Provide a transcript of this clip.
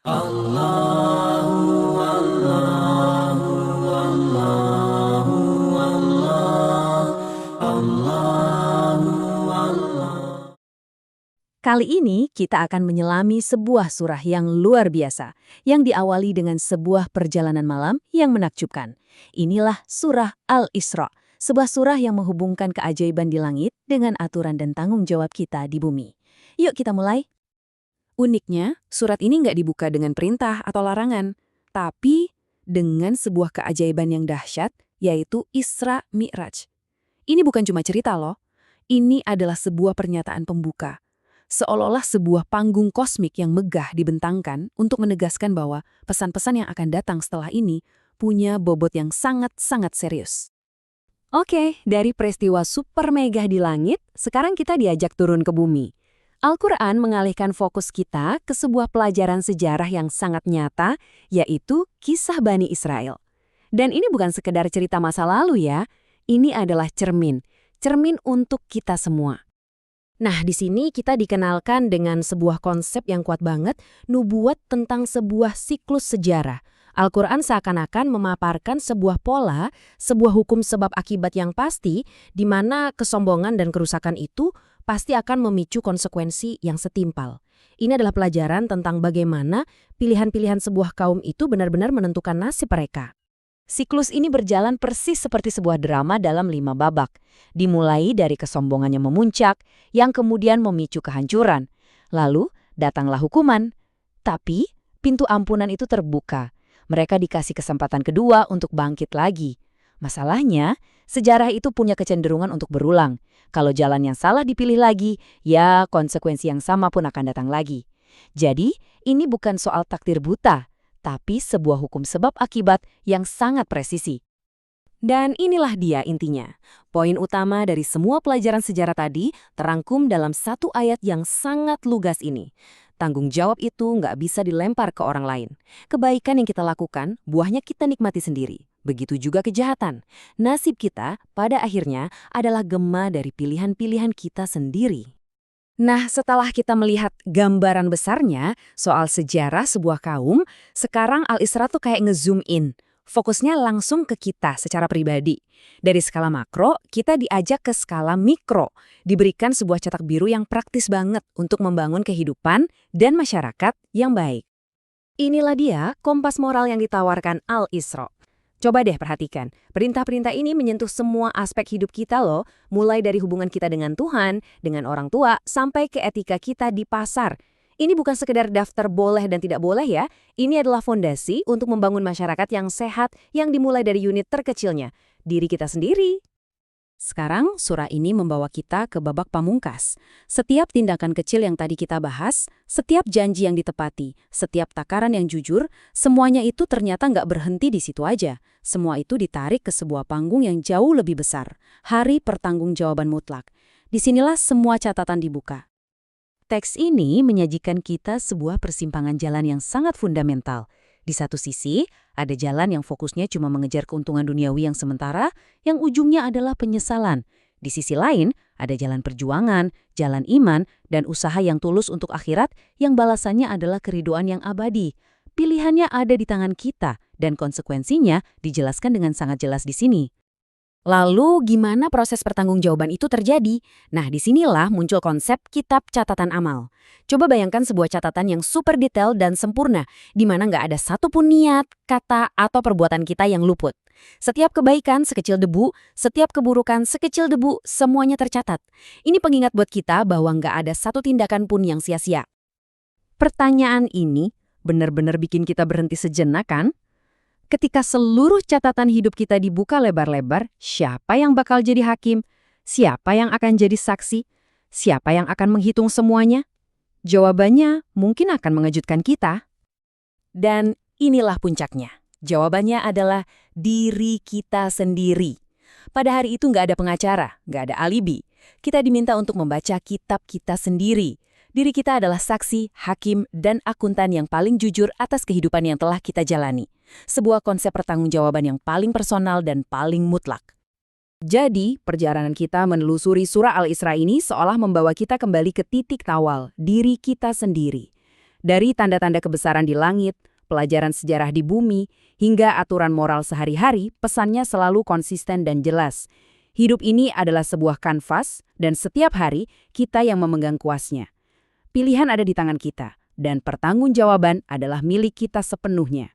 Allahu Allahu Allahu Allah Allahu Allah. Kali ini kita akan menyelami sebuah surah yang luar biasa, yang diawali dengan sebuah perjalanan malam yang menakjubkan. Inilah surah Al-Isra, sebuah surah yang menghubungkan keajaiban di langit dengan aturan dan tanggung jawab kita di bumi. Yuk kita mulai. Uniknya, surat ini nggak dibuka dengan perintah atau larangan, tapi dengan sebuah keajaiban yang dahsyat, yaitu Isra Mi'raj. Ini bukan cuma cerita loh, ini adalah sebuah pernyataan pembuka. Seolah-olah sebuah panggung kosmik yang megah dibentangkan untuk menegaskan bahwa pesan-pesan yang akan datang setelah ini punya bobot yang sangat-sangat serius. Oke, dari peristiwa super megah di langit, sekarang kita diajak turun ke bumi. Al-Quran mengalihkan fokus kita ke sebuah pelajaran sejarah yang sangat nyata, yaitu kisah Bani Israel. Dan ini bukan sekedar cerita masa lalu ya, ini adalah cermin untuk kita semua. Nah, di sini kita dikenalkan dengan sebuah konsep yang kuat banget, nubuat tentang sebuah siklus sejarah. Al-Quran seakan-akan memaparkan sebuah pola, sebuah hukum sebab akibat yang pasti, di mana kesombongan dan kerusakan itu pasti akan memicu konsekuensi yang setimpal. Ini adalah pelajaran tentang bagaimana pilihan-pilihan sebuah kaum itu benar-benar menentukan nasib mereka. Siklus ini berjalan persis seperti sebuah drama dalam 5 babak. Dimulai dari kesombongan yang memuncak, yang kemudian memicu kehancuran. Lalu, datanglah hukuman. Tapi, pintu ampunan itu terbuka. Mereka dikasih kesempatan kedua untuk bangkit lagi. Masalahnya, sejarah itu punya kecenderungan untuk berulang. Kalau jalan yang salah dipilih lagi, ya konsekuensi yang sama pun akan datang lagi. Jadi, ini bukan soal takdir buta, tapi sebuah hukum sebab akibat yang sangat presisi. Dan inilah dia intinya. Poin utama dari semua pelajaran sejarah tadi terangkum dalam satu ayat yang sangat lugas ini. Tanggung jawab itu nggak bisa dilempar ke orang lain. Kebaikan yang kita lakukan, buahnya kita nikmati sendiri. Begitu juga kejahatan. Nasib kita, pada akhirnya, adalah gema dari pilihan-pilihan kita sendiri. Nah, setelah kita melihat gambaran besarnya soal sejarah sebuah kaum, sekarang Al-Isra tuh kayak ngezoom in. Fokusnya langsung ke kita secara pribadi. Dari skala makro, kita diajak ke skala mikro. Diberikan sebuah cetak biru yang praktis banget untuk membangun kehidupan dan masyarakat yang baik. Inilah dia kompas moral yang ditawarkan Al-Isra. Coba deh perhatikan, perintah-perintah ini menyentuh semua aspek hidup kita loh, mulai dari hubungan kita dengan Tuhan, dengan orang tua, sampai ke etika kita di pasar. Ini bukan sekedar daftar boleh dan tidak boleh ya, ini adalah fondasi untuk membangun masyarakat yang sehat yang dimulai dari unit terkecilnya, diri kita sendiri. Sekarang, surah ini membawa kita ke babak pamungkas. Setiap tindakan kecil yang tadi kita bahas, setiap janji yang ditepati, setiap takaran yang jujur, semuanya itu ternyata nggak berhenti di situ aja. Semua itu ditarik ke sebuah panggung yang jauh lebih besar, hari pertanggungjawaban mutlak. Disinilah semua catatan dibuka. Teks ini menyajikan kita sebuah persimpangan jalan yang sangat fundamental. Di satu sisi, ada jalan yang fokusnya cuma mengejar keuntungan duniawi yang sementara, yang ujungnya adalah penyesalan. Di sisi lain, ada jalan perjuangan, jalan iman, dan usaha yang tulus untuk akhirat yang balasannya adalah keriduan yang abadi. Pilihannya ada di tangan kita, dan konsekuensinya dijelaskan dengan sangat jelas di sini. Lalu, gimana proses pertanggungjawaban itu terjadi? Nah, disinilah muncul konsep kitab catatan amal. Coba bayangkan sebuah catatan yang super detail dan sempurna, di mana nggak ada satupun niat, kata, atau perbuatan kita yang luput. Setiap kebaikan sekecil debu, setiap keburukan sekecil debu, semuanya tercatat. Ini pengingat buat kita bahwa nggak ada satu tindakan pun yang sia-sia. Pertanyaan ini benar-benar bikin kita berhenti sejenak kan? Ketika seluruh catatan hidup kita dibuka lebar-lebar, siapa yang bakal jadi hakim? Siapa yang akan jadi saksi? Siapa yang akan menghitung semuanya? Jawabannya mungkin akan mengejutkan kita. Dan inilah puncaknya. Jawabannya adalah diri kita sendiri. Pada hari itu nggak ada pengacara, nggak ada alibi. Kita diminta untuk membaca kitab kita sendiri. Diri kita adalah saksi, hakim, dan akuntan yang paling jujur atas kehidupan yang telah kita jalani. Sebuah konsep pertanggungjawaban yang paling personal dan paling mutlak. Jadi, perjalanan kita menelusuri surah Al-Isra ini seolah membawa kita kembali ke titik awal, diri kita sendiri. Dari tanda-tanda kebesaran di langit, pelajaran sejarah di bumi, hingga aturan moral sehari-hari, pesannya selalu konsisten dan jelas. Hidup ini adalah sebuah kanvas, dan setiap hari kita yang memegang kuasnya. Pilihan ada di tangan kita, dan pertanggungjawaban adalah milik kita sepenuhnya.